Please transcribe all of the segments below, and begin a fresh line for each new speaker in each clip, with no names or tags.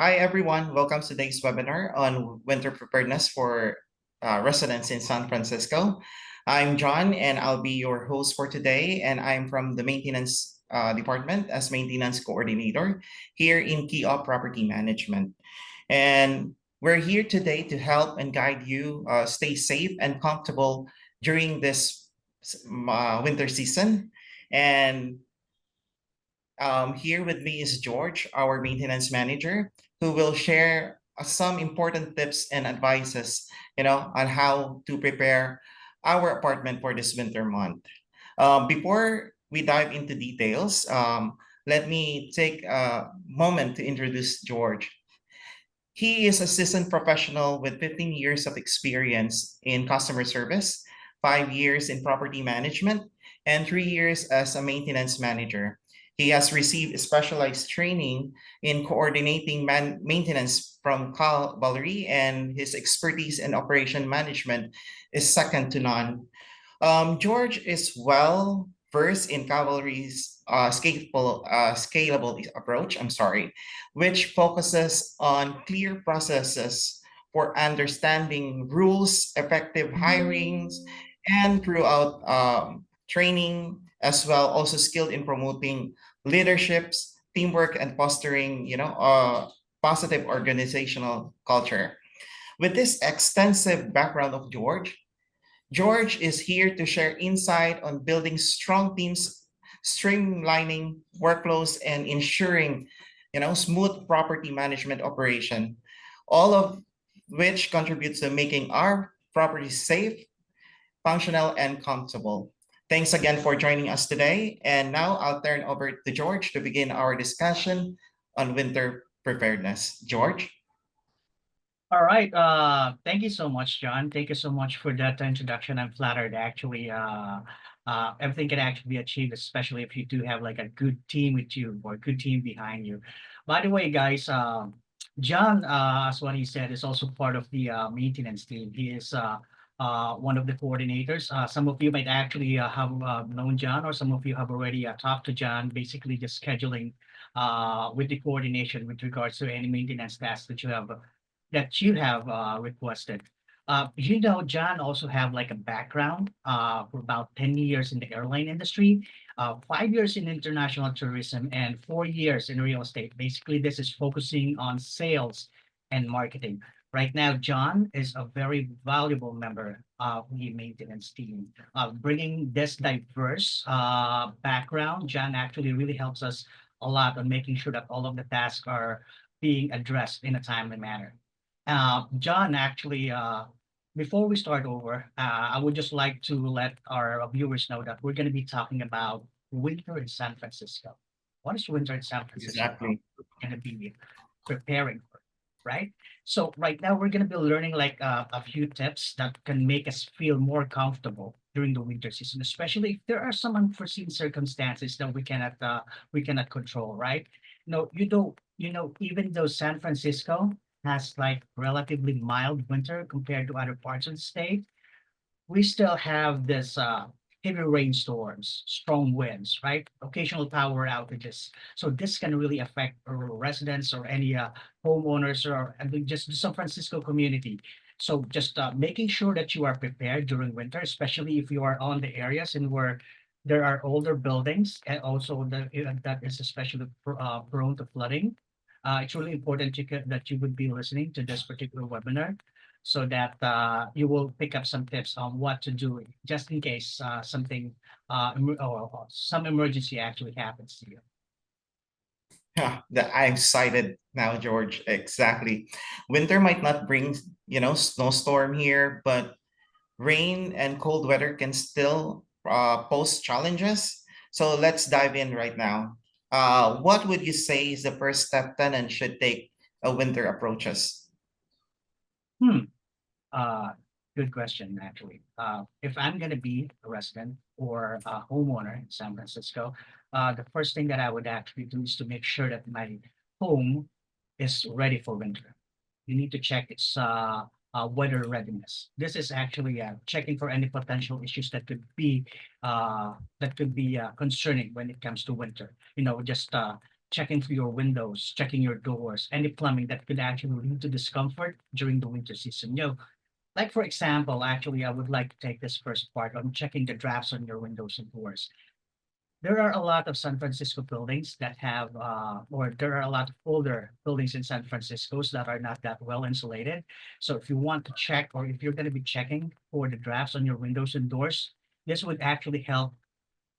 Hi, everyone. Welcome to today's webinar on winter preparedness for residents in San Francisco. I'm John, and I'll be your host for today, and I'm from the maintenance department as maintenance coordinator here in Key-Op Property Management. And we're here today to help and guide you stay safe and comfortable during this winter season. And here with me is George, our maintenance manager, who will share some important tips and advices, on how to prepare our apartment for this winter month. Before we dive into details, let me take a moment to introduce George. He is a seasoned professional with 15 years of experience in customer service, 5 years in property management, and 3 years as a maintenance manager. He has received specialized training in coordinating maintenance from Cal Valerie, and his expertise in operation management is second to none. George is well versed in Cavalry's scalable approach, which focuses on clear processes for understanding rules, effective hirings, and throughout training as well, also skilled in promoting leaderships, teamwork, and fostering, positive organizational culture. With this extensive background of George is here to share insight on building strong teams, streamlining workflows, and ensuring, smooth property management operation, all of which contributes to making our properties safe, functional, and comfortable. Thanks again for joining us today. And now I'll turn over to George to begin our discussion on winter preparedness. George?
All right. Thank you so much, John. Thank you so much for that introduction. I'm flattered. Actually, everything can actually be achieved, especially if you do have like a good team with you or a good team behind you. By the way, guys, John, as what he said, is also part of the maintenance team. He is one of the coordinators. Some of you might actually have known John, or some of you have already talked to John, basically just scheduling with the coordination with regards to any maintenance tasks that you have requested. John also have like a background for about 10 years in the airline industry, 5 years in international tourism, and 4 years in real estate. Basically, this is focusing on sales and marketing. Right now, John is a very valuable member of the maintenance team. Bringing this diverse background, John actually really helps us a lot on making sure that all of the tasks are being addressed in a timely manner. John, actually, before we start over, I would just like to let our viewers know that we're going to be talking about winter in San Francisco. What is winter in San Francisco?
Exactly.
We're going to be preparing for it, right? So right now we're going to be learning like a few tips that can make us feel more comfortable during the winter season, especially if there are some unforeseen circumstances that we cannot control, right? No, even though San Francisco has like relatively mild winter compared to other parts of the state, we still have this heavy rainstorms, strong winds, right? Occasional power outages. So this can really affect our residents or any homeowners or just the San Francisco community. So just making sure that you are prepared during winter, especially if you are on the areas and where there are older buildings and also that is especially prone to flooding. It's really important that you would be listening to this particular webinar so that you will pick up some tips on what to do just in case or some emergency actually happens to you.
Yeah, I'm excited now, George. Exactly. Winter might not bring, snowstorm here, but rain and cold weather can still pose challenges. So let's dive in right now. What would you say is the first step tenants should take a winter approaches?
Hmm. Uh, Good question, actually. If I'm going to be a resident or a homeowner in San Francisco, the first thing that I would actually do is to make sure that my home is ready for winter. You need to check its weather readiness. This is actually checking for any potential issues that could be concerning when it comes to winter. Just checking through your windows, checking your doors, any plumbing that could actually lead to discomfort during the winter season. Like for example, actually, I would like to take this first part on checking the drafts on your windows and doors. There are a lot of San Francisco buildings that have, or there are a lot of older buildings in San Francisco that are not that well insulated. So if you want to check, or if you're going to be checking for the drafts on your windows and doors, this would actually help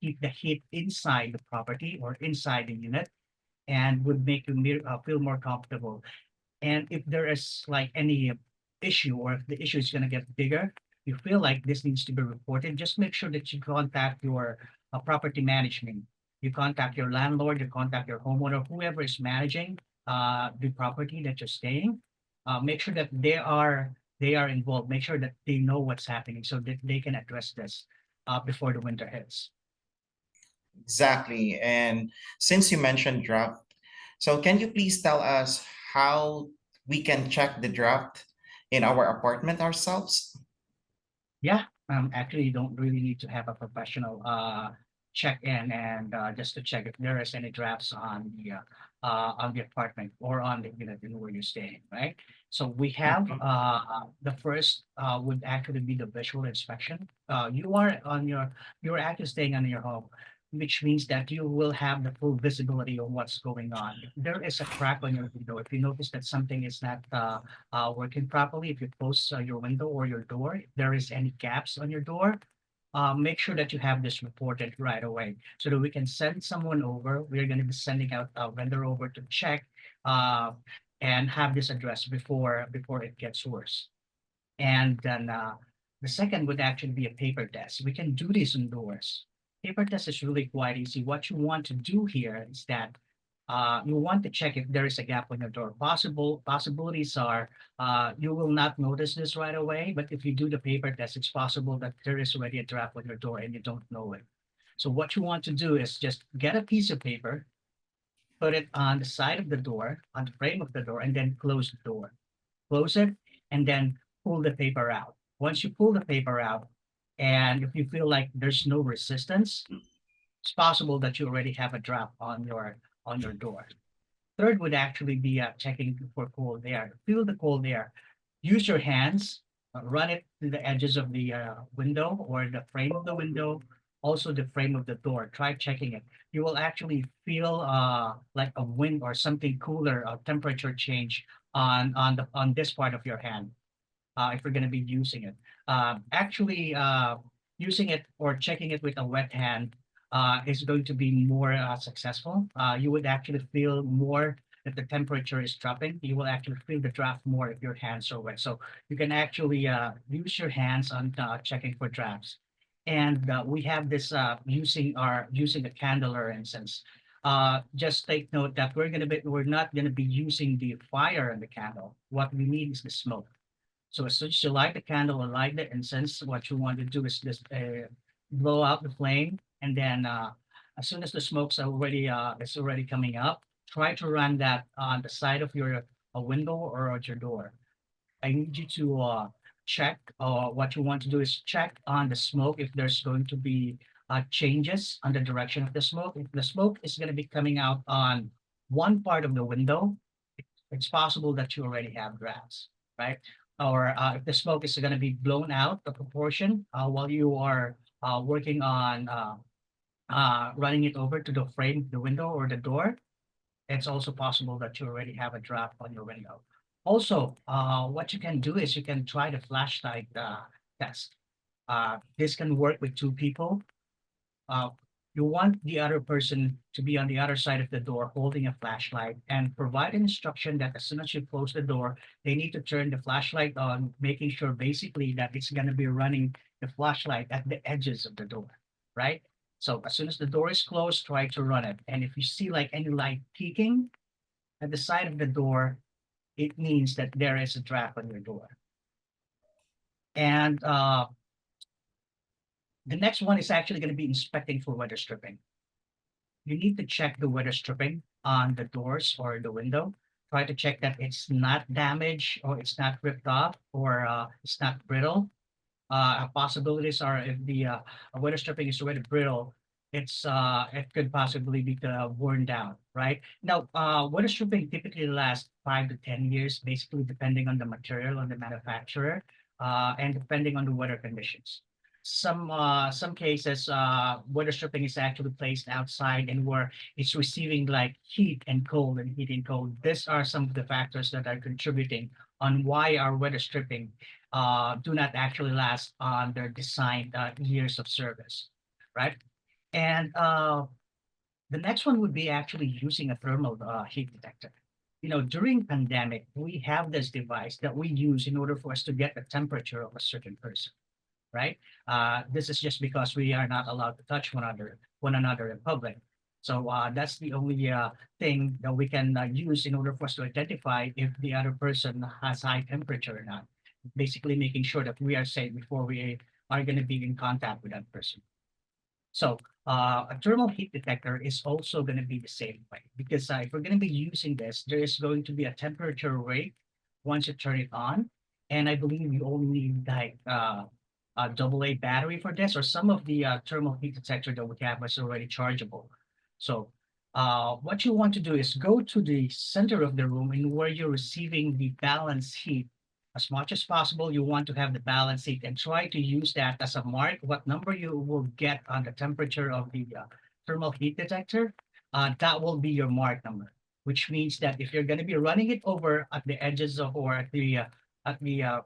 keep the heat inside the property or inside the unit and would make you feel more comfortable. And if there is like any issue or if the issue is going to get bigger, you feel like this needs to be reported, just make sure that you contact your property management. You contact your landlord, you contact your homeowner, whoever is managing the property that you're staying. Make sure that they are involved. Make sure that they know what's happening so that they can address this before the winter hits.
Exactly. And since you mentioned draft, so can you please tell us how we can check the draft in our apartment ourselves?
Yeah, actually, you don't really need to have a professional check in and just to check if there is any drafts on the apartment or on the unit in where you're staying, right? So we have
Mhm.
the first would actually be the visual inspection. You're actually staying on your home, which means that you will have the full visibility of what's going on. If there is a crack on your window, if you notice that something is not working properly, if you close your window or your door, if there is any gaps on your door, make sure that you have this reported right away so that we can send someone over. We're going to be sending out a vendor over to check uh, and have this addressed before it gets worse. And then the second would actually be a paper test. We can do this indoors. Paper test is really quite easy. What you want to do here is that you want to check if there is a gap on your door. Possibilities are you will not notice this right away, but if you do the paper test, it's possible that there is already a draft on your door and you don't know it. So what you want to do is just get a piece of paper, put it on the side of the door, on the frame of the door, and then close the door. Close it, and then pull the paper out. Once you pull the paper out, and if you feel like there's no resistance, it's possible that you already have a draft on your door. Third would actually be checking for cold air. Feel the cold air. Use your hands, run it to the edges of the window or the frame of the window, also the frame of the door. Try checking it. You will actually feel like a wind or something cooler, a temperature change on this part of your hand if we're going to be using it. Actually, using it or checking it with a wet hand is going to be more successful. You would actually feel more that the temperature is dropping. You will actually feel the draft more if your hands are wet. So you can actually use your hands on checking for drafts. And we have this using a candle, for instance. Just take note that we're not gonna be using the fire in the candle. What we need is the smoke. So as soon as you light the candle or light the incense, what you want to do is just blow out the flame, and then as soon as the smoke's already it's already coming up, try to run that on the side of your window or at your door. I need you to check. What you want to do is check on the smoke if there's going to be changes on the direction of the smoke. If the smoke is going to be coming out on one part of the window, it's possible that you already have drafts, right? Or if the smoke is going to be blown out of proportion while you are working on running it over to the frame, the window, or the door, it's also possible that you already have a draft on your window. Also, what you can do is you can try the flashlight test. This can work with two people. uh, you want the other person to be on the other side of the door holding a flashlight and provide an instruction that as soon as you close the door, they need to turn the flashlight on, making sure basically that it's going to be running the flashlight at the edges of the door, right? So as soon as the door is closed, try to run it. And if you see like any light peeking at the side of the door, it means that there is a draft on your door. And the next one is actually going to be inspecting for weather stripping. You need to check the weather stripping on the doors or the window. Try to check that it's not damaged or it's not ripped off or it's not brittle. Possibilities are if the weather stripping is already brittle, it could possibly be worn down, right? Now, water stripping typically lasts 5 to 10 years, basically depending on the material and the manufacturer, and depending on the weather conditions. Some cases, water stripping is actually placed outside and where it's receiving like heat and cold and heat and cold. These are some of the factors that are contributing on why our weather stripping do not actually last on their designed years of service, right? And the next one would be actually using a thermal heat detector. You know, during pandemic, we have this device that we use in order for us to get the temperature of a certain person, right? This is just because we are not allowed to touch one another in public. So that's the only thing that we can use in order for us to identify if the other person has high temperature or not. Basically, making sure that we are safe before we are going to be in contact with that person. So a thermal heat detector is also going to be the same way because if we're going to be using this, there is going to be a temperature rate once you turn it on. And I believe you only need like a AA battery for this, or some of the thermal heat detector that we have is already chargeable. So what you want to do is go to the center of the room and where you're receiving the balance heat as much as possible, you want to have the balance heat and try to use that as a mark, what number you will get on the temperature of the thermal heat detector. That will be your mark number, which means that if you're going to be running it over at the edges of or at the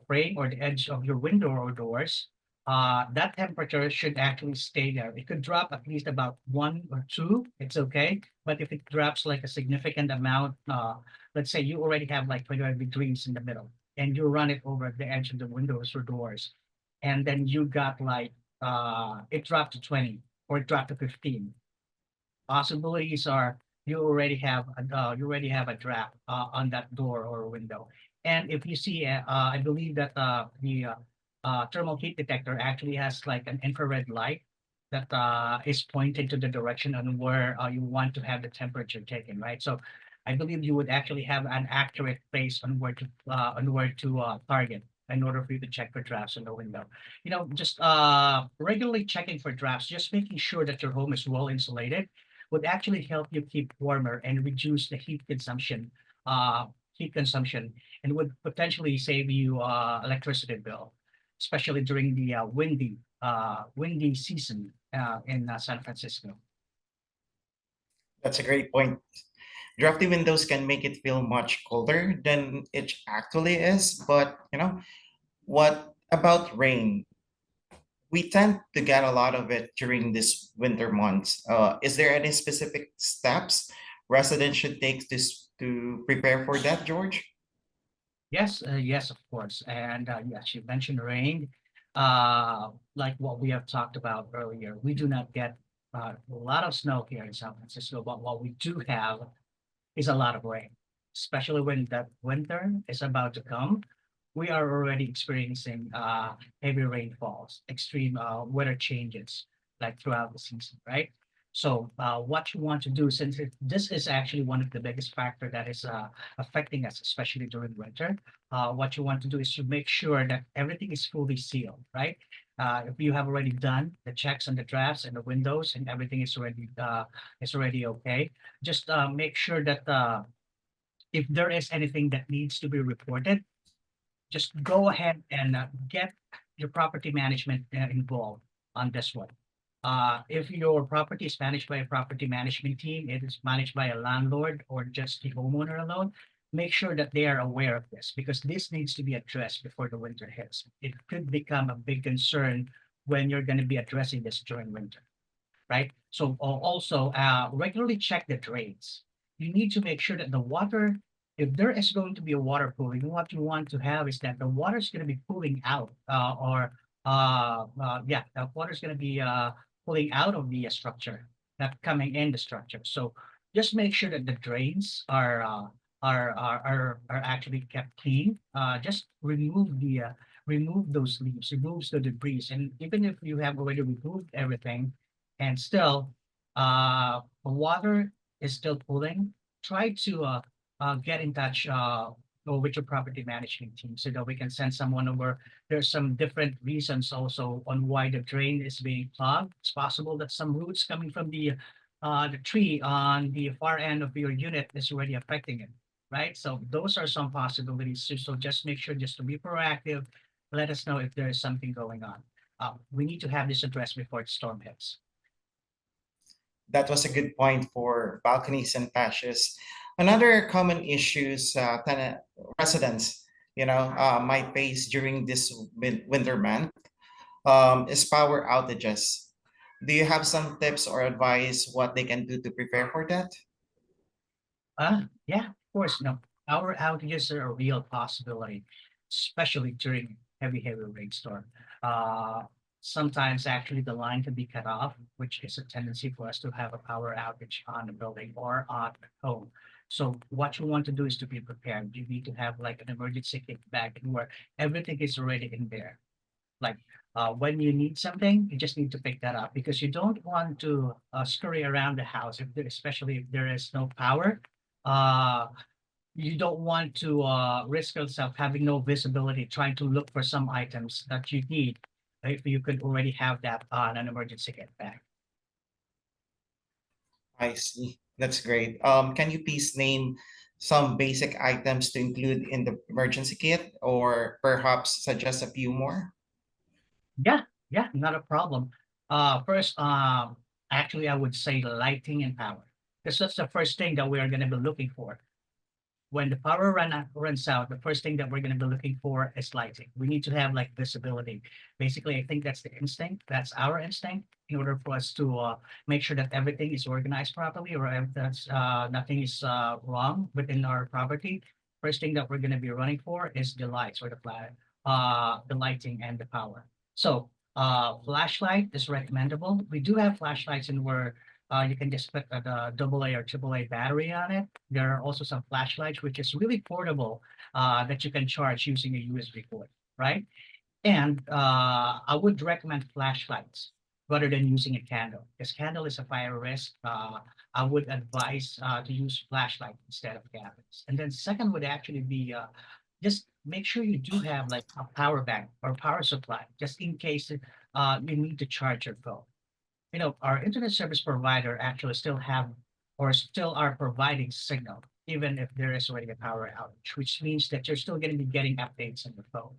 frame or the edge of your window or doors, that temperature should actually stay there. It could drop at least about 1 or 2, it's okay. But if it drops like a significant amount, let's say you already have like 25 degrees in the middle, and you run it over the edge of the windows or doors, and then you got like it dropped to 20 or it dropped to 15. Possibilities are you already have a draft on that door or window. And if you see, I believe that the thermal heat detector actually has like an infrared light that is pointed to the direction on where you want to have the temperature taken, right? So I believe you would actually have an accurate place on where to target in order for you to check for drafts in the window. You know, just regularly checking for drafts, just making sure that your home is well insulated would actually help you keep warmer and reduce the uh, heat consumption, and would potentially save you electricity bill, especially during the windy season in San Francisco.
That's a great point. Drafty windows can make it feel much colder than it actually is, but what about rain? We tend to get a lot of it during this winter months. Is there any specific steps residents should take to prepare for that, George?
Yes, yes, of course. And yes, you mentioned rain. Like what we have talked about earlier, we do not get a lot of snow here in San Francisco, but what we do have is a lot of rain, especially when that winter is about to come. We are already experiencing heavy rainfalls, extreme weather changes like throughout the season, right? So what you want to do, since this is actually one of the biggest factor that is affecting us, especially during winter, what you want to do is to make sure that everything is fully sealed, right? If you have already done the checks on the drafts and the windows and everything is already okay, just make sure that if there is anything that needs to be reported, just go ahead and get your property management involved on this one. If your property is managed by a property management team, it is managed by a landlord or just the homeowner alone, make sure that they are aware of this because this needs to be addressed before the winter hits. It could become a big concern when you're going to be addressing this during winter, right? So also regularly check the drains. You need to make sure that the water, if there is going to be a water pooling, what you want to have is that the water is going to be pooling out, the water is going to be pulling out of the structure, not coming in the structure. So just make sure that the drains are actually kept clean. Just remove those leaves, remove the debris, and even if you have already removed everything, and still the water is still pooling, try to get in touch or with your property management team so that we can send someone over. There's some different reasons also on why the drain is being clogged. It's possible that some roots coming from the tree on the far end of your unit is already affecting it, right? So those are some possibilities. So just make sure just to be proactive. Let us know if there is something going on. We need to have this addressed before the storm hits.
That was a good point for balconies and patches. Another common issues tenant residents, might face during this winter month is power outages. Do you have some tips or advice what they can do to prepare for that?
Yeah, of course. No, power outages are a real possibility, especially during heavy rainstorm. Uh, Sometimes actually the line can be cut off, which is a tendency for us to have a power outage on the building or on home. So what you want to do is to be prepared. You need to have like an emergency kit bag where everything is already in there. Like when you need something, you just need to pick that up because you don't want to scurry around the house, especially if there is no power. Uh, you don't want to risk yourself having no visibility, trying to look for some items that you need if you could already have that on an emergency kit bag.
I see. That's great. Can you please name some basic items to include in the emergency kit or perhaps suggest a few more?
Yeah, yeah, not a problem. First, actually, I would say lighting and power, because that's the first thing that we are going to be looking for. When the runs out, the first thing that we're going to be looking for is lighting. We need to have like visibility. Basically, I think that's the instinct. That's our instinct in order for us to make sure that everything is organized properly or that's nothing is wrong within our property. First thing that we're going to be running for is the lights or the lighting and the power. So flashlight is recommendable. We do have flashlights in where you can just put the AA or AAA battery on it. There are also some flashlights, which is really portable, that you can charge using a USB port, right? And I would recommend flashlights rather than using a candle, because candle is a fire risk. I would advise to use flashlight instead of candles. And then second would actually be just make sure you do have like a power bank or power supply, just in case you need to charge your phone. Our internet service provider actually still have or still are providing signal, even if there is already a power outage, which means that you're still going to be getting updates on your phone.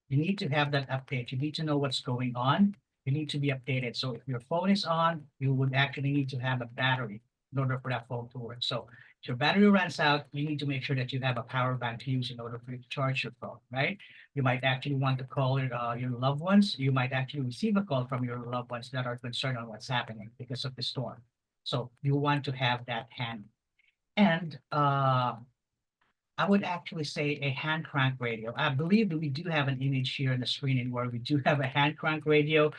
You need to have that update. You need to know what's going on. You need to be updated. So if your phone is on, you would actually need to have a battery in order for that phone to work. So if your battery runs out, you need to make sure that you have a power bank to use in order for you to charge your phone, right? You might actually want to call your loved ones. You might actually receive a call from your loved ones that are concerned on what's happening because of the storm. So you want to have that handy. And I would actually say a hand crank radio. I believe that we do have an image here on the screen where we do have a hand crank radio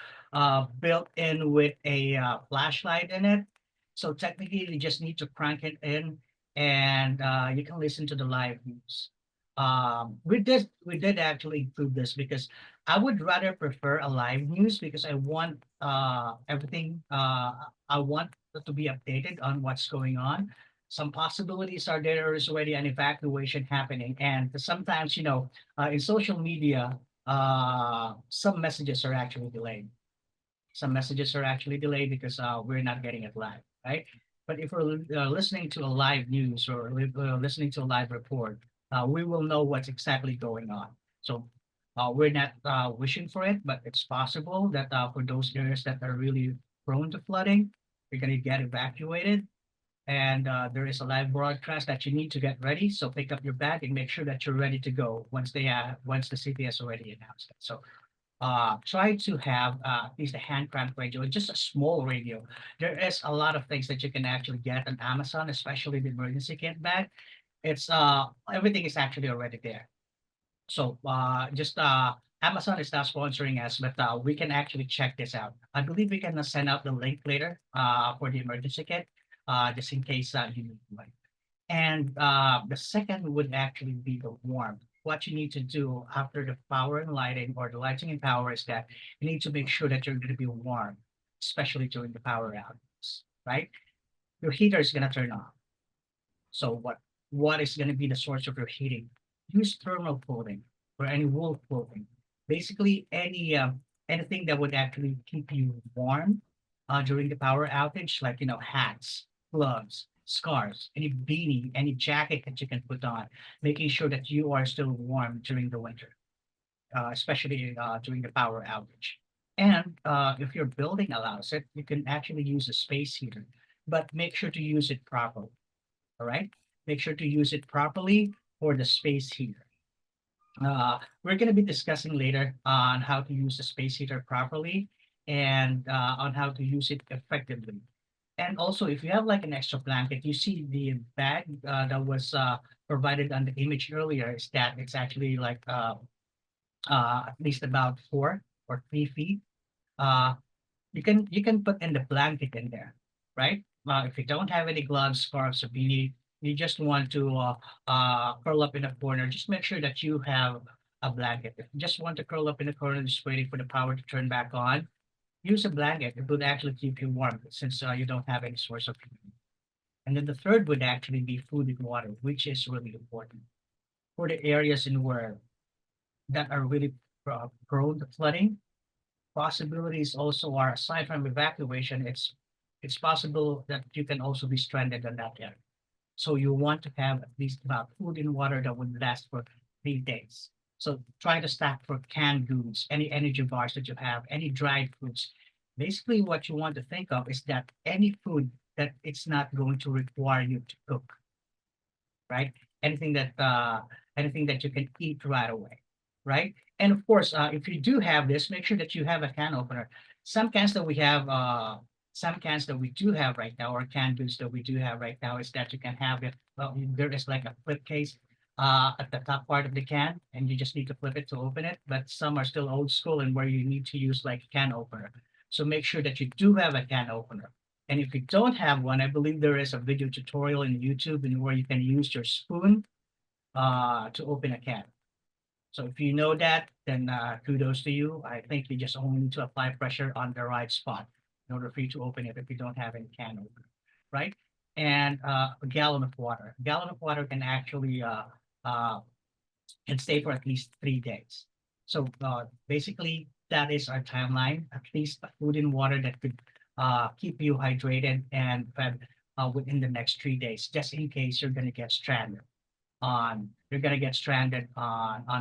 built in with a flashlight in it. So technically, you just need to crank it in, and you can listen to the live news. We did actually include this because I would rather prefer a live news because I want everything. I want to be updated on what's going on. Some possibilities are there is already an evacuation happening, and sometimes in social media some messages are actually delayed. Some messages are actually delayed because we're not getting it live, right? But if we're listening to a live news or listening to a live report, we will know what's exactly going on. So we're not wishing for it, but it's possible that for those areas that are really prone to flooding, we're going to get evacuated, and there is a live broadcast that you need to get ready. So pick up your bag and make sure that you're ready to go once the city has already announced it. So try to have at least a hand crank radio, just a small radio. There is a lot of things that you can actually get on Amazon, especially the emergency kit bag. It's everything is actually already there. So just Amazon is not sponsoring us, but we can actually check this out. I believe we can send out the link later for the emergency kit, just in case you need one. And the second would actually be the warmth. What you need to do after the power and lighting or the lighting and power is that you need to make sure that you're going to be warm, especially during the power outages, right? Your heater is going to turn off. So what is going to be the source of your heating? use thermal clothing or any wool clothing. Basically, anything that would actually keep you warm during the power outage, like hats, gloves, scarves, any beanie, any jacket that you can put on, making sure that you are still warm during the winter, especially during the power outage. And if your building allows it, you can actually use a space heater, but make sure to use it properly. All right, make sure to use it properly for the space heater. We're going to be discussing later on how to use the space heater properly and on how to use it effectively. And also, if you have like an extra blanket, you see the bag that was provided on the image earlier is that it's actually like at least about 4 or 3 feet. Uh, you can put in the blanket in there, right? If you don't have any gloves, scarves, or beanie, you just want to curl up in a corner. Just make sure that you have a blanket. If you just want to curl up in a corner, just waiting for the power to turn back on, use a blanket. It would actually keep you warm since you don't have any source of heat. And then the third would actually be food and water, which is really important for the areas in where that are really prone to flooding. Possibilities also are, aside from evacuation, it's possible that you can also be stranded in that area. So you want to have at least about food and water that would last for 3 days. So try to stack for canned goods, any energy bars that you have, any dried foods. Basically, what you want to think of is that any food that it's not going to require you to cook, right? Anything that anything that you can eat right away, right? And of course, if you do have this, make sure that you have a can opener. Some cans that we have, some cans that we do have right now, or canned goods that we do have right now, is that you can have it. Well, there is like a flip case at the top part of the can, and you just need to flip it to open it. But some are still old school and where you need to use like a can opener. So make sure that you do have a can opener. And if you don't have one, I believe there is a video tutorial in YouTube and where you can use your spoon to open a can. So if you know that, then kudos to you. I think you just only need to apply pressure on the right spot in order for you to open it if you don't have any can opener, right? And a gallon of water. A gallon of water can actually uh, can stay for at least 3 days. So basically, that is our timeline. At least food and water that could keep you hydrated and fed within the next 3 days, just in case you're gonna get stranded on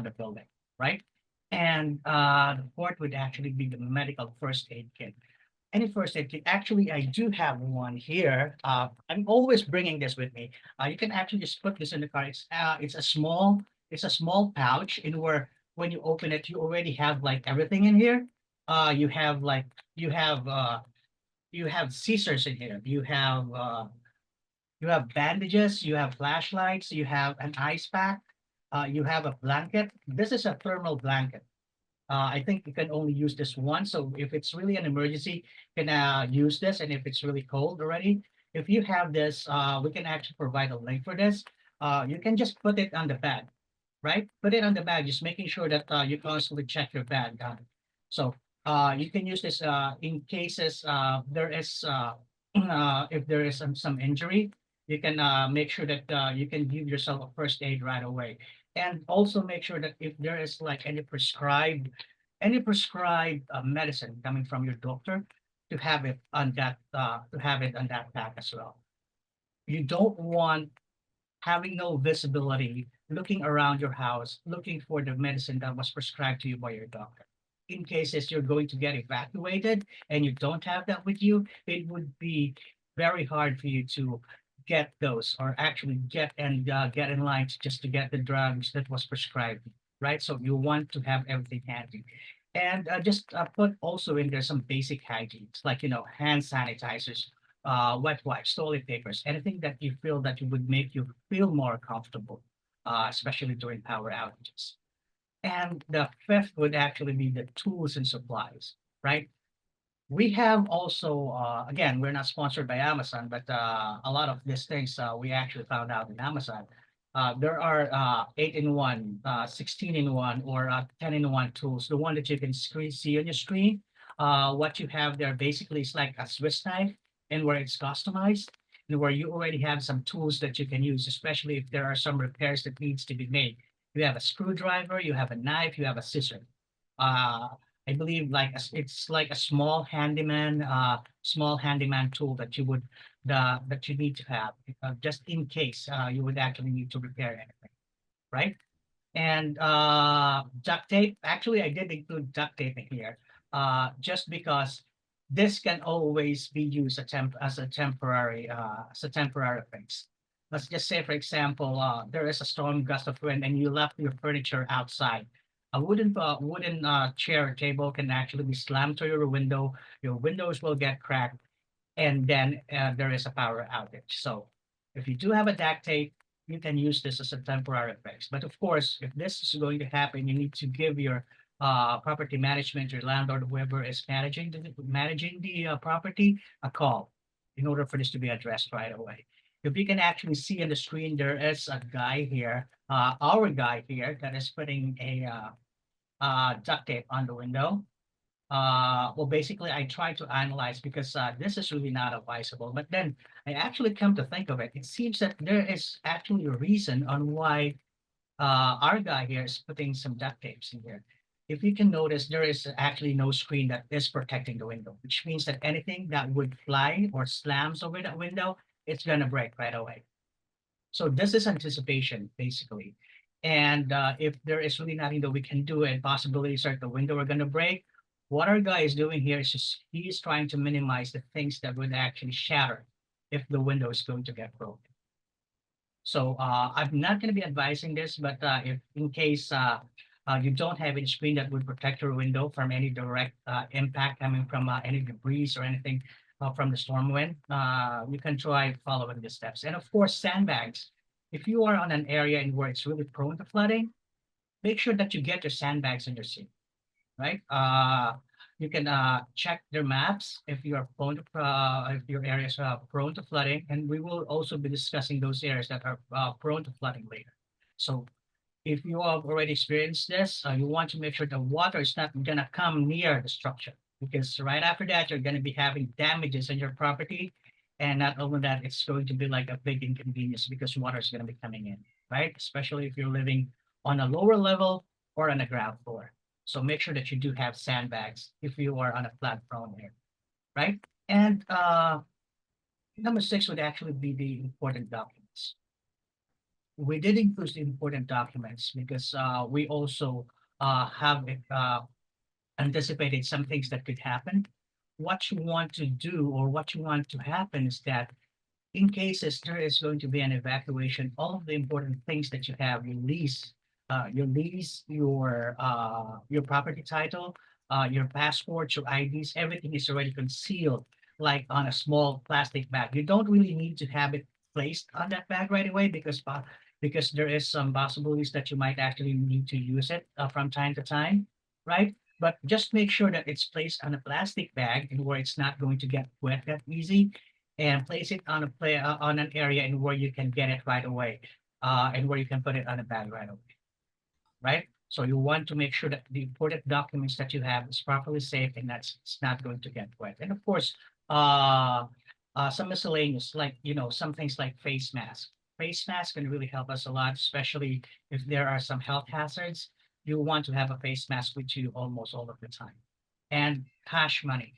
the building, right? And the fourth would actually be the medical first aid kit. Any first aid kit. Actually, I do have one here. I'm always bringing this with me. You can actually just put this in the car. It's a small pouch in where when you open it, you already have like everything in here. You have like you have scissors in here. You have bandages, you have flashlights, you have an ice pack, you have a blanket. This is a thermal blanket. I think you can only use this once. So if it's really an emergency, you can use this. And if it's really cold already, if you have this, we can actually provide a link for this. You can just put it on the bag, right? Put it on the bag, just making sure that you constantly check your bag. So you can use this in cases there is if there is some injury, you can make sure that you can give yourself a first aid right away. And also make sure that if there is like any prescribed medicine coming from your doctor, to have it on that pack as well. You don't want having no visibility, looking around your house, looking for the medicine that was prescribed to you by your doctor. In cases you're going to get evacuated and you don't have that with you, it would be very hard for you to get those or actually get in line just to get the drugs that was prescribed, right? So you want to have everything handy. And just put also in there some basic hygienes, like, hand sanitizers, wet wipes, toilet papers, anything that you feel that would make you feel more comfortable, especially during power outages. And the fifth would actually be the tools and supplies, right? We have also, again, we're not sponsored by Amazon, but a lot of these things we actually found out in Amazon. There are 8-in-1, 16-in-1, or 10-in-1 tools. The one that you can see on your screen. What you have there basically is like a Swiss knife, and where it's customized, and where you already have some tools that you can use, especially if there are some repairs that needs to be made. You have a screwdriver, you have a knife, you have a scissor. Uh, I believe like it's like a small handyman tool that that you need to have just in case you would actually need to repair anything, right? And duct tape. Actually, I did include duct tape in here, just because this can always be used as a temporary fix. Let's just say, for example, there is a storm gust of wind and you left your furniture outside. A wooden chair or table can actually be slammed to your window. Your windows will get cracked, and then there is a power outage. So if you do have a duct tape, you can use this as a temporary fix. But of course, if this is going to happen, you need to give your property management, your landlord, whoever is managing the property, a call in order for this to be addressed right away. If you can actually see on the screen, there is a guy here, our guy here, that is putting a duct tape on the window. Well, basically, I try to analyze because this is really not advisable. But then I actually come to think of it, it seems that there is actually a reason on why our guy here is putting some duct tapes in here. If you can notice, there is actually no screen that is protecting the window, which means that anything that would fly or slams over that window, it's gonna break right away. So this is anticipation, basically. And if there is really nothing that we can do and possibilities are the window are going to break, what our guy is doing here is just he is trying to minimize the things that would actually shatter if the window is going to get broken. So I'm not going to be advising this, but if in case you don't have any screen that would protect your window from any direct impact coming from any debris or anything from the storm wind, you can try following the steps. And of course, sandbags. If you are on an area in where it's really prone to flooding, make sure that you get your sandbags in your seat, right? You can check their maps if you are prone to if your areas are prone to flooding, and we will also be discussing those areas that are prone to flooding later. So if you have already experienced this, you want to make sure the water is not going to come near the structure because right after that, you're going to be having damages on your property. And not only that, it's going to be like a big inconvenience because water is going to be coming in, right? Especially if you're living on a lower level or on a ground floor. So make sure that you do have sandbags if you are on a flat prone area, right? And number six would actually be the important documents. We did include the important documents because we also have anticipated some things that could happen. What you want to do or what you want to happen is that in cases there is going to be an evacuation, all of the important things that you have, your property title, your passports, your IDs, everything is already concealed, like on a small plastic bag. You don't really need to have it placed on that bag right away because there is some possibilities that you might actually need to use it from time to time, right? But just make sure that it's placed on a plastic bag and where it's not going to get wet that easy and place it on on an area in where you can get it right away, and where you can put it on a bag right away, right? So you want to make sure that the important documents that you have is properly safe and that's it's not going to get wet. And of course, uh, some miscellaneous, like some things like face mask. Face mask can really help us a lot, especially if there are some health hazards. You want to have a face mask with you almost all of the time. And cash money,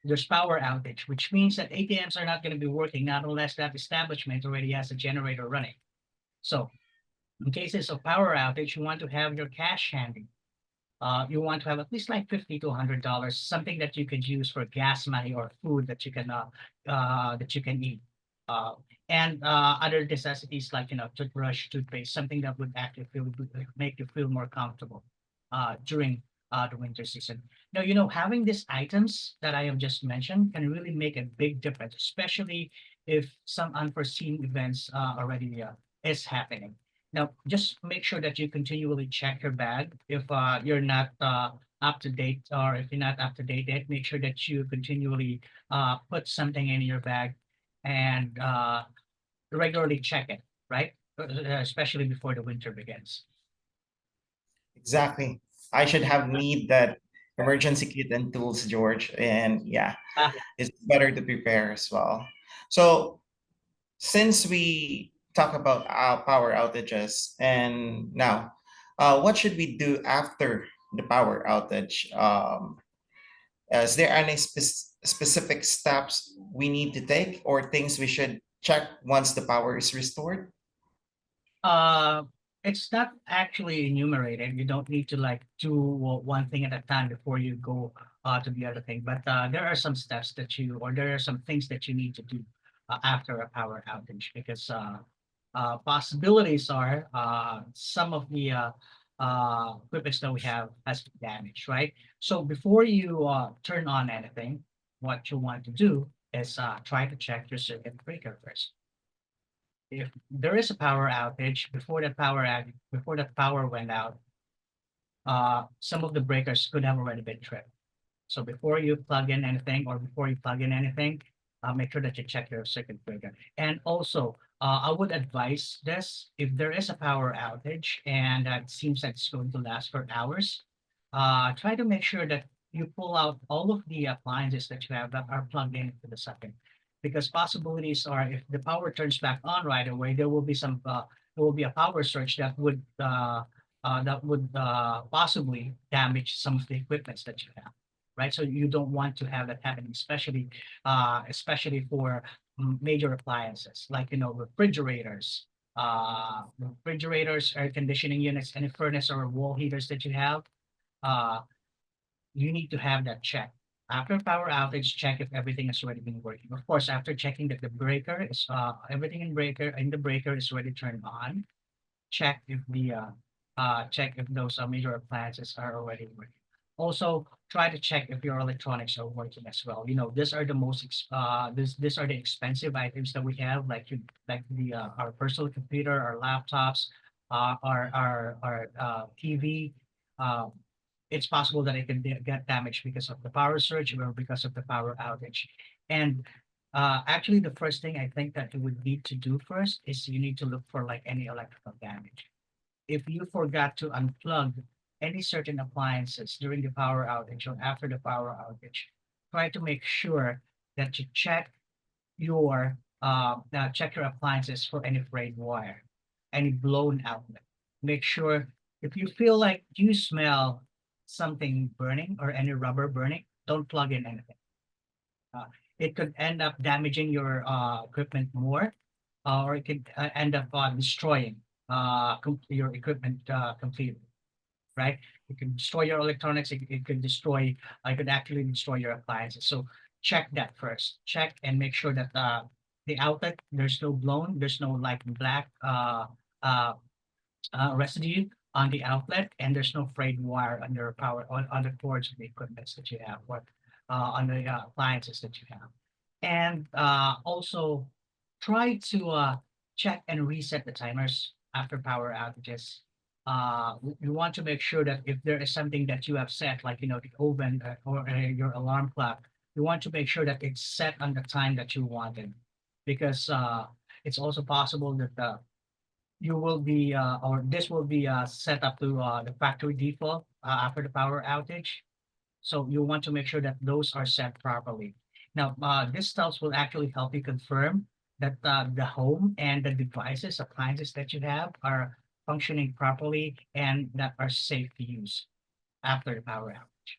there's power outage, which means that ATMs are not going to be working not unless that establishment already has a generator running. So in cases of power outage, you want to have your cash handy. You want to have at least like $50 to $100, something that you could use for gas money or food that you can eat. Uh, and other necessities like toothbrush, toothpaste, something that would actually make you feel more comfortable during the winter season. Now, having these items that I have just mentioned can really make a big difference, especially if some unforeseen events already is happening. Now, just make sure that you continually check your bag. If you're not up to date, or if you're not up to date yet, make sure that you continually put something in your bag and regularly check it, right? Especially before the winter begins.
Exactly. I should have need that emergency kit and tools, George. And yeah,
Ah,
it's better to prepare as well. So since we talk about power outages. And now, what should we do after the power outage? Is there any specific steps we need to take or things we should check once the power is restored?
Uh, it's not actually enumerated. You don't need to like do one thing at a time before you go to the other thing. But there are some steps that you, or there are some things that you need to do after a power outage because possibilities are some of the equipment that we have has been damaged, right? So before you turn on anything, what you want to do is try to check your circuit breaker first. If there is a power outage before that power went out, some of the breakers could have already been tripped. So before you plug in anything or before you plug in anything, make sure that you check your circuit breaker. And also, I would advise this if there is a power outage and it seems like it's going to last for hours, try to make sure that you pull out all of the appliances that you have that are plugged into the socket. Because possibilities are if the power turns back on right away, there will be a power surge that would possibly damage some of the equipments that you have, right? So you don't want to have that happening, especially for major appliances like refrigerators, air conditioning units, any furnace or wall heaters that you have. Uh, you need to have that check. After power outage, check if everything has already been working. Of course, after checking that the breaker is everything in the breaker is already turned on, check if those major appliances are already working. Also, try to check if your electronics are working as well. You know, these are the expensive items that we have, like the our personal computer, our laptops, our TV. Uh, it's possible that it can get damaged because of the power surge or because of the power outage. And actually, the first thing I think that you would need to do first is you need to look for like any electrical damage. If you forgot to unplug any certain appliances during the power outage or after the power outage, try to make sure that you check your appliances for any frayed wire, any blown outlet. Make sure if you feel like you smell something burning or any rubber burning, don't plug in anything. Uh, it could end up damaging your equipment more, or it could end up destroying your equipment completely, right? It could destroy your electronics. It could actually destroy your appliances. So check that first. Check and make sure that the outlet, there's no like black uh, residue on the outlet, and there's no frayed wire on the cords of the equipment that you have, or on the appliances that you have. And also try to check and reset the timers after power outages. You want to make sure that if there is something that you have set, like the oven or your alarm clock, you want to make sure that it's set on the time that you wanted, because it's also possible that you will be or this will be set up to the factory default after the power outage. So you want to make sure that those are set properly. Now, this steps will actually help you confirm that the home and the appliances that you have are functioning properly and that are safe to use after the power outage.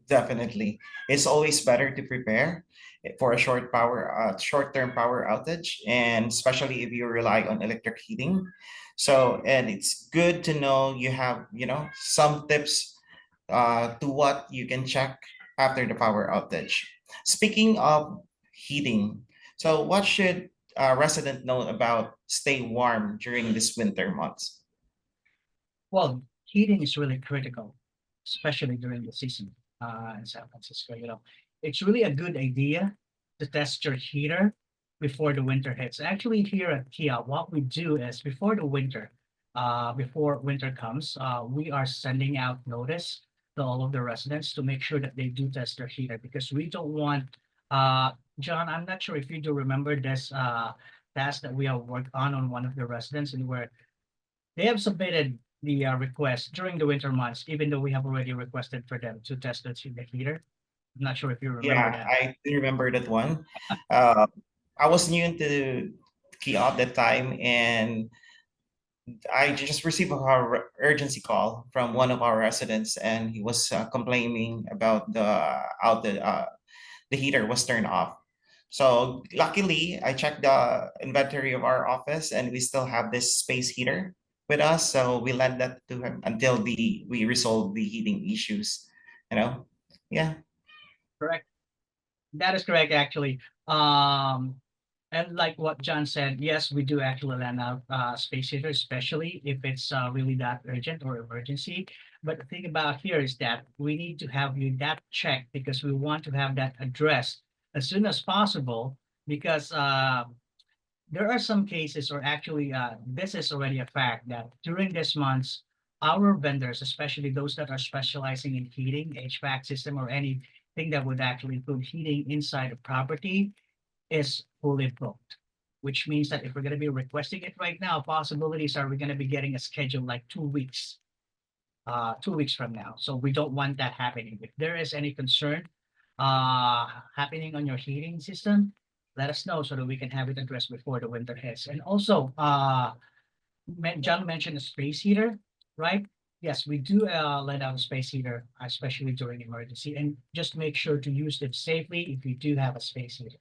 Definitely. It's always better to prepare for a short-term power outage, and especially if you rely on electric heating. So, and it's good to know you have, some tips to what you can check after the power outage. Speaking of heating, so what should a resident know about stay warm during this winter months?
Well, heating is really critical, especially during the season in San Francisco. It's really a good idea to test your heater before the winter hits. Actually, here at Kia, what we do is before winter comes, we are sending out notice to all of the residents to make sure that they do test their heater, because we don't want, John, I'm not sure if you do remember this task that we have worked on one of the residents, and where they have submitted the request during the winter months, even though we have already requested for them to test the heater. I'm not sure if you remember
Yeah,
that.
I do remember that one. Uh, I was new into key off that time, and I just received a urgency call from one of our residents, and he was complaining about the heater was turned off. So luckily, I checked the inventory of our office, and we still have this space heater with us. So we lent that to him until the we resolve the heating issues. You know, yeah,
Correct. That is correct, actually. Um, and like what John said, yes, we do actually lend out space heater, especially if it's really that urgent or emergency. But the thing about here is that we need to have you that checked because we want to have that addressed as soon as possible because there are some cases, or actually, this is already a fact that during this months, our vendors, especially those that are specializing in heating, HVAC system, or anything that would actually include heating inside a property, is fully booked. Which means that if we're going to be requesting it right now, possibilities are we're going to be getting a schedule like 2 weeks, 2 weeks from now. So we don't want that happening. If there is any concern happening on your heating system, let us know so that we can have it addressed before the winter hits. And also, John mentioned a space heater, right? Yes, we do let out a space heater, especially during emergency, and just make sure to use it safely if you do have a space heater.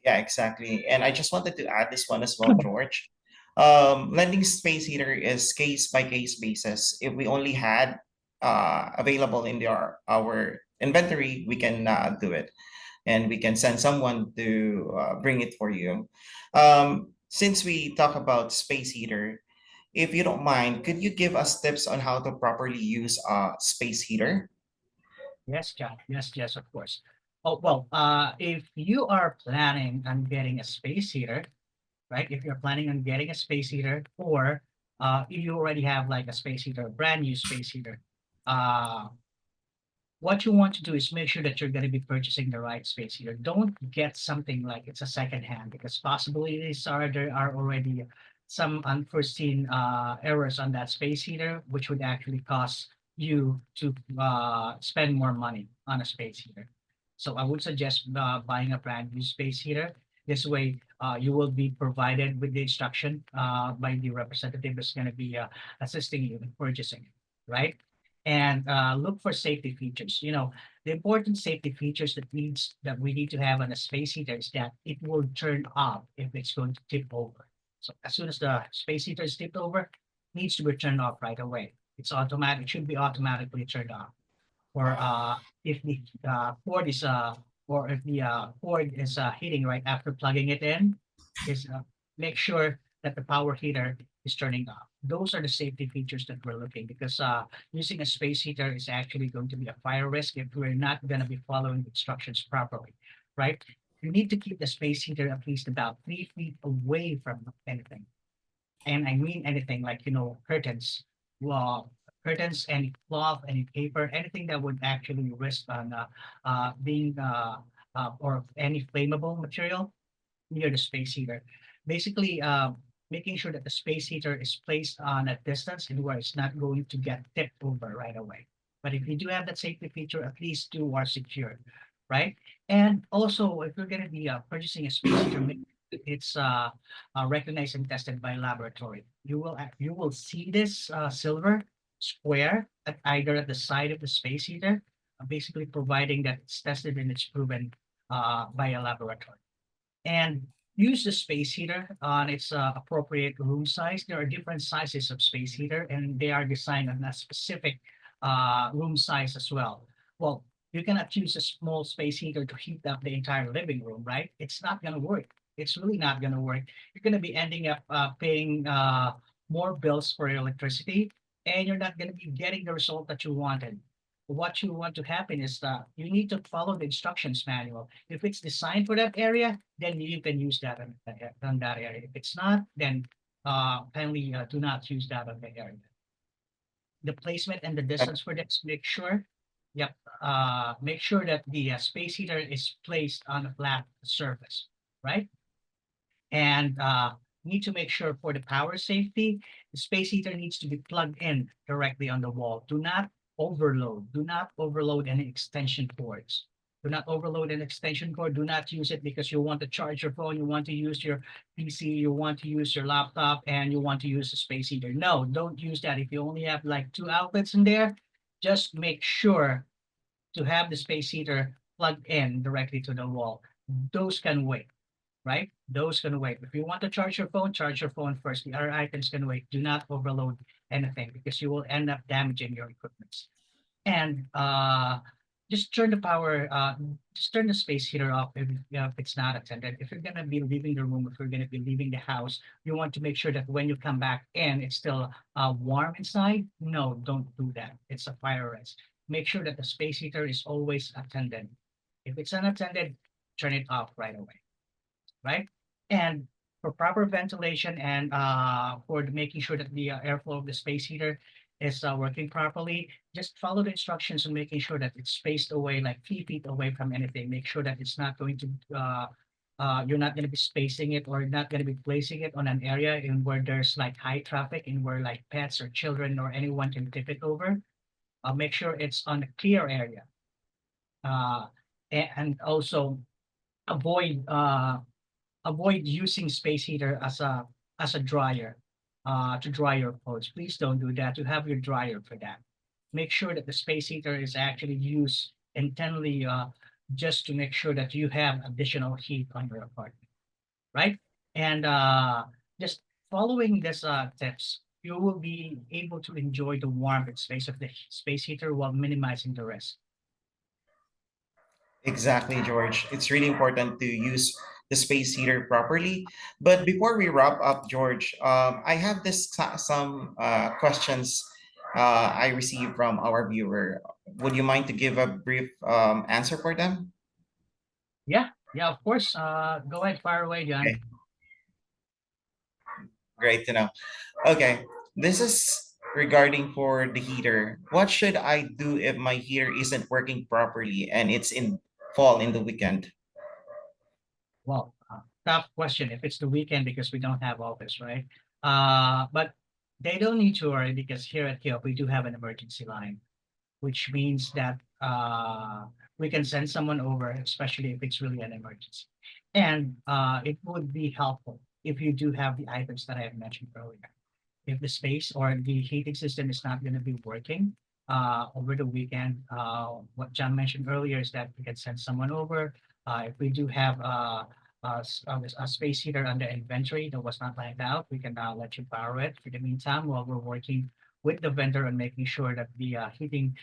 yeah, exactly. And I just wanted to add this one as well, George. Lending space heater is case by case basis. If we only had available in our inventory, we can do it, and we can send someone to bring it for you. Since we talk about space heater, if you don't mind, could you give us tips on how to properly use a space heater?
Yes, John. Yes, yes, of course. Oh, well, if you are planning on getting a space heater, right? If you're planning on getting a space heater, or if you already have like a space heater, a brand new space heater, uh, what you want to do is make sure that you're going to be purchasing the right space heater. Don't get something like it's a second hand because possibilities are there are already some unforeseen errors on that space heater, which would actually cause you to spend more money on a space heater. So I would suggest buying a brand new space heater. This way, you will be provided with the instruction by the representative that's going to be assisting you in purchasing it, right? And look for safety features. You know, the important safety features that we need to have on a space heater is that it will turn off if it's going to tip over. So as soon as the space heater is tipped over, it needs to be turned off right away. It's automatic. It should be automatically turned off. Or if the cord is or if the cord is heating right after plugging it in, is make sure that the power heater is turning off. Those are the safety features that we're looking because using a space heater is actually going to be a fire risk if we're not going to be following instructions properly, right? You need to keep the space heater at least about 3 feet away from anything. And I mean anything like, curtains, well, curtains, any cloth, any paper, anything that would actually risk on being or any flammable material near the space heater. Basically, making sure that the space heater is placed on a distance and where it's not going to get tipped over right away. But if you do have that safety feature, at least two are secured, right? And also, if you're going to be purchasing a space heater, make sure it's recognized and tested by laboratory. You will see this silver square at either at the side of the space heater, basically providing that it's tested and it's proven by a laboratory. And use the space heater on its appropriate room size. There are different sizes of space heater, and they are designed on a specific room size as well. Well, you cannot use a small space heater to heat up the entire living room, right? It's not going to work. It's really not going to work. You're going to be ending up paying more bills for your electricity, and you're not going to be getting the result that you wanted. What you want to happen is that you need to follow the instructions manual. If it's designed for that area, then you can use that on that area. If it's not, then kindly do not use that on the area. The placement and the distance for this, make sure, yep, make sure that the space heater is placed on a flat surface, right? And need to make sure for the power safety, the space heater needs to be plugged in directly on the wall. Do not overload. Do not overload any extension cords. Do not overload an extension cord. Do not use it because you want to charge your phone, you want to use your PC, you want to use your laptop, and you want to use a space heater. No, don't use that. If you only have like two outlets in there, just make sure to have the space heater plugged in directly to the wall. Those can wait, right? Those can wait. If you want to charge your phone first. The other items can wait. Do not overload anything because you will end up damaging your equipment. And just turn the power, just turn the space heater off if, if it's not attended. If you're gonna be leaving the room, if you're gonna be leaving the house, you want to make sure that when you come back in, it's still warm inside. No, don't do that. It's a fire risk. Make sure that the space heater is always attended. If it's unattended, turn it off right away, right? And for proper ventilation and for making sure that the airflow of the space heater is working properly, just follow the instructions and making sure that it's spaced away like 3 feet away from anything. Make sure that it's not going to, you're not going to be spacing it or not going to be placing it on an area in where there's like high traffic and where like pets or children or anyone can tip it over. Make sure it's on a clear area. Uh, and also avoid avoid using space heater as a dryer to dry your clothes. Please don't do that. You have your dryer for that. Make sure that the space heater is actually used intently just to make sure that you have additional heat on your apartment, right? And just following this tips, you will be able to enjoy the warmth and space of the space heater while minimizing the risk.
Exactly, George. It's really important to use the space heater properly. But before we wrap up, George, I have some questions I received from our viewer. Would you mind to give a brief answer for them?
Yeah, yeah, of course. Go ahead, fire away, John.
Okay, great to know. Okay, this is regarding for the heater. What should I do if my heater isn't working properly and it's in fall in the weekend?
Well, tough question if it's the weekend because we don't have office, right? But they don't need to worry because here at KIOP we do have an emergency line, which means that we can send someone over, especially if it's really an emergency. And it would be helpful if you do have the items that I have mentioned earlier. If the space or the heating system is not going to be working over the weekend, what John mentioned earlier is that we can send someone over. If we do have a space heater under inventory that was not lined out, we can let you borrow it for the meantime while we're working with the vendor and making sure that the heating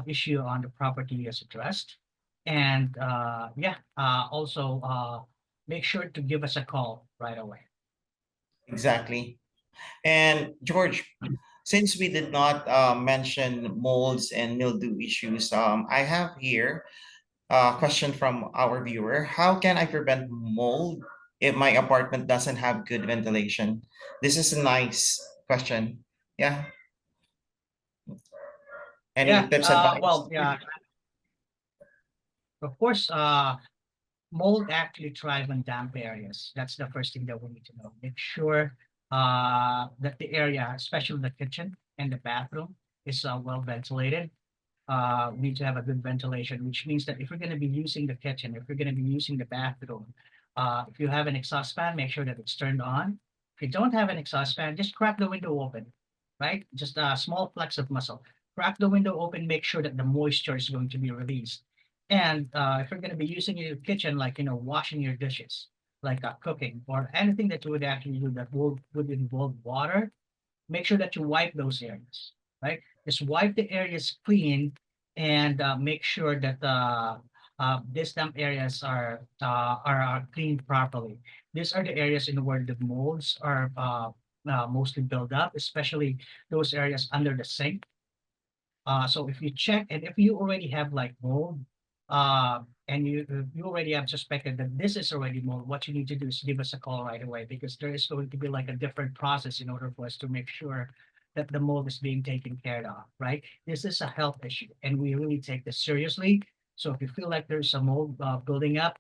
issue on the property is addressed. And yeah, also make sure to give us a call right away.
Exactly. And George, since we did not mention molds and mildew issues, I have here a question from our viewer. How can I prevent mold if my apartment doesn't have good ventilation? This is a nice question. Yeah.
Yeah,
Any tips, advice?
well, yeah, of course, mold actually thrive on damp areas. That's the first thing that we need to know. Make sure that the area, especially the kitchen and the bathroom, is well ventilated. We need to have a good ventilation, which means that if you're going to be using the kitchen, if you're going to be using the bathroom, if you have an exhaust fan, make sure that it's turned on. If you don't have an exhaust fan, just crack the window open, right? Just a small flex of muscle. Crack the window open, make sure that the moisture is going to be released. And if you're going to be using your kitchen, like, washing your dishes, like cooking or anything that you would actually do that would involve water, make sure that you wipe those areas, right? Just wipe the areas clean and make sure that these damp areas are cleaned properly. These are the areas in where the molds are mostly built up, especially those areas under the sink. So if you check and if you already have like mold, and you already have suspected that this is already mold, what you need to do is give us a call right away because there is going to be like a different process in order for us to make sure that the mold is being taken care of, right? This is a health issue and we really take this seriously. So if you feel like there's a mold building up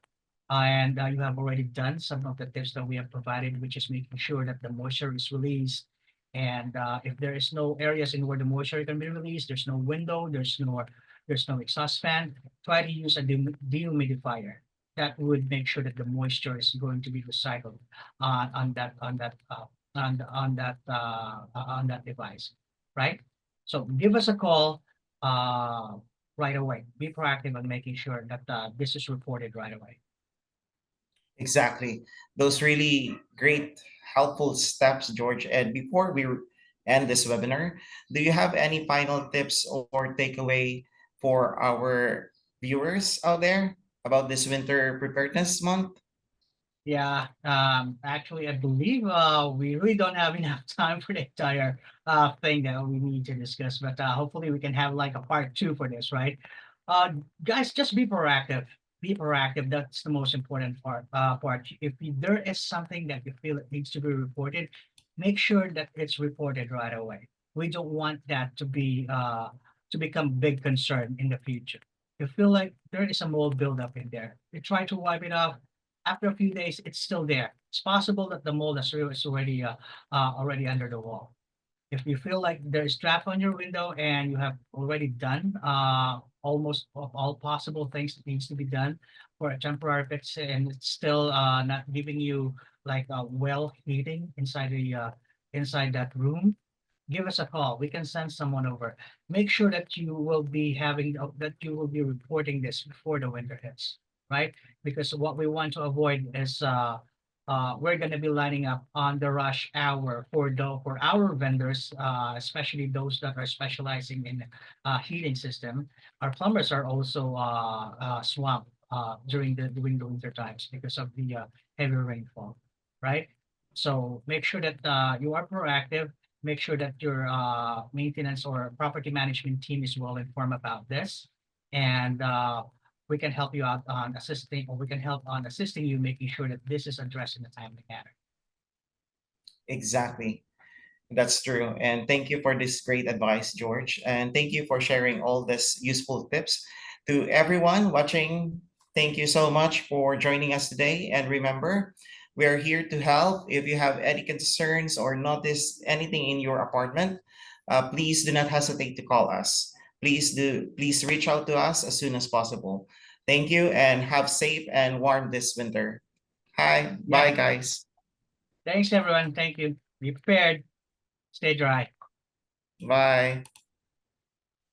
and you have already done some of the tips that we have provided, which is making sure that the moisture is released and if there is no areas in where the moisture can be released, there's no window, there's there's no exhaust fan, try to use a dehumidifier. That would make sure that the moisture is going to be recycled on that device, right? So give us a call right away. Be proactive on making sure that this is reported right away.
Exactly. Those really great, helpful steps, George. And before we end this webinar, do you have any final tips or takeaway for our viewers out there about this winter preparedness month?
Yeah, actually, I believe we really don't have enough time for the entire thing that we need to discuss, but hopefully we can have like a part two for this, right? Uh, Guys, just be proactive. Be proactive. That's the most important part. If there is something that you feel it needs to be reported, make sure that it's reported right away. We don't want that to become big concern in the future. You feel like there is a mold buildup in there. You try to wipe it off after a few days, it's still there. It's possible that the mold is already under the wall. If you feel like there's draft on your window and you have already done almost all possible things that needs to be done for a temporary fix, and it's still not giving you like a well heating inside that room, give us a call. We can send someone over. Make sure that you will be reporting this before the winter hits, right? Because what we want to avoid is we're going to be lining up on the rush hour for our vendors, especially those that are specializing in heating system. Our plumbers are also swamped during the winter times because of the heavy rainfall, right? So make sure that you are proactive, make sure that your maintenance or property management team is well informed about this, and we can help you out on assisting, or we can help on assisting you making sure that this is addressed in a timely manner.
Exactly. That's true. And thank you for this great advice, George. And thank you for sharing all these useful tips. To everyone watching, thank you so much for joining us today. And remember, we are here to help. If you have any concerns or notice anything in your apartment, please do not hesitate to call us. Please reach out to us as soon as possible. Thank you and have safe and warm this winter. Hi, bye
Yeah.
guys.
Thanks, everyone. Thank you. Be prepared. Stay dry.
Bye.